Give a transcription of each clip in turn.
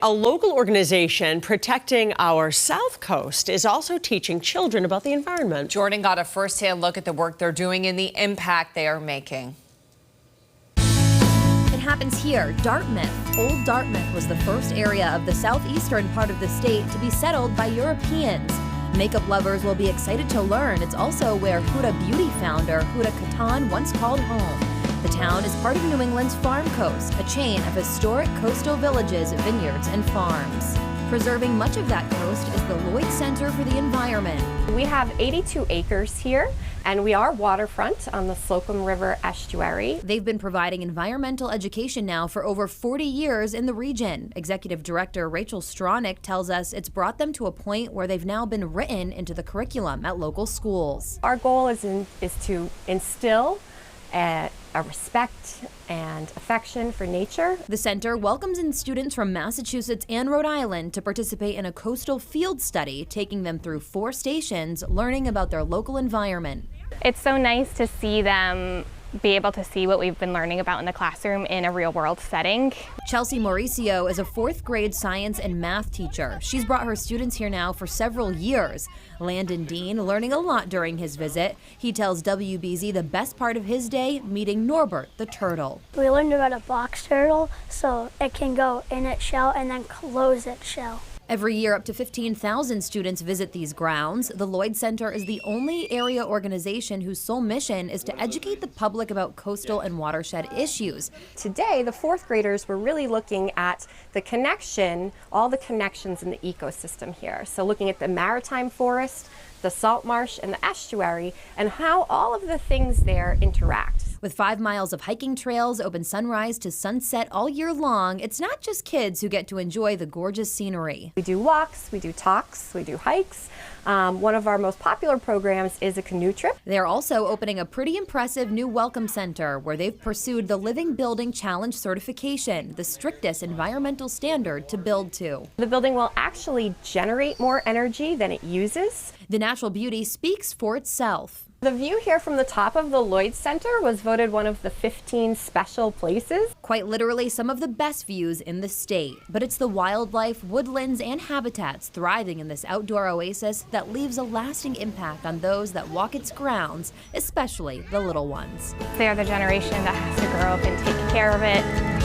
A local organization protecting our South Coast is also teaching children about the environment. Jordyn got a first-hand look at the work they're doing and the impact they are making. It happens here, Dartmouth. Old Dartmouth was the first area of the southeastern part of the state to be settled by Europeans. Makeup lovers will be excited to learn it's also where Huda Beauty founder Huda Katan once called home. The town is part of New England's Farm Coast, a chain of historic coastal villages, vineyards, and farms. Preserving much of that coast is the Lloyd Center for the Environment. We have 82 acres here, and we are waterfront on the Slocum River estuary. They've been providing environmental education now for over 40 years in the region. Executive Director Rachel Stronach tells us it's brought them to a point where they've now been written into the curriculum at local schools. Our goal is to instill a respect and affection for nature. The center welcomes in students from Massachusetts and Rhode Island to participate in a coastal field study, taking them through 4 stations, learning about their local environment. It's so nice to see them be able to see what we've been learning about in the classroom in a real-world setting. Chelsea Mauricio is a 4th grade science and math teacher. She's brought her students here now for several years. Landon Dean learning a lot during his visit. He tells WBZ the best part of his day, meeting Norbert the turtle. We learned about a box turtle, so it can go in its shell and then close its shell. Every year, up to 15,000 students visit these grounds. The Lloyd Center is the only area organization whose sole mission is to educate the public about coastal and watershed issues. Today, the 4th graders were really looking at the connection, all the connections in the ecosystem here. So looking at the maritime forest, the salt marsh, and the estuary, and how all of the things there interact. With 5 miles of hiking trails open sunrise to sunset all year long, it's not just kids who get to enjoy the gorgeous scenery. We do walks, we do talks, we do hikes. One of our most popular programs is a canoe trip. They're also opening a pretty impressive new welcome center where they've pursued the Living Building Challenge certification, the strictest environmental standard to build to. The building will actually generate more energy than it uses. The natural beauty speaks for itself. The view here from the top of the Lloyd Center was voted one of the 15 special places. Quite literally some of the best views in the state. But it's the wildlife, woodlands, and habitats thriving in this outdoor oasis that leaves a lasting impact on those that walk its grounds, especially the little ones. They're the generation that has to grow up and take care of it.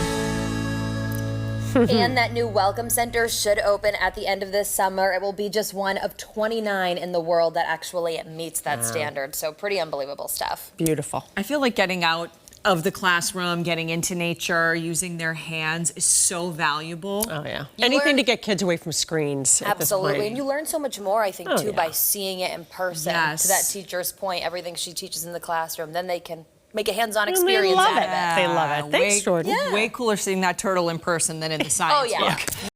And that new welcome center should open at the end of this summer. It will be just one of 29 in the world that actually meets that standard. So pretty unbelievable stuff. Beautiful. I feel like getting out of the classroom, getting into nature, using their hands is so valuable. Oh, yeah. Anything to get kids away from screens. Absolutely. And you learn so much more, I think, too, yeah. by seeing it in person. Yes. To that teacher's point, everything she teaches in the classroom, then they can make a hands-on experience out of it. They love it. Thanks, Jordyn. Way cooler seeing that turtle in person than in the science book.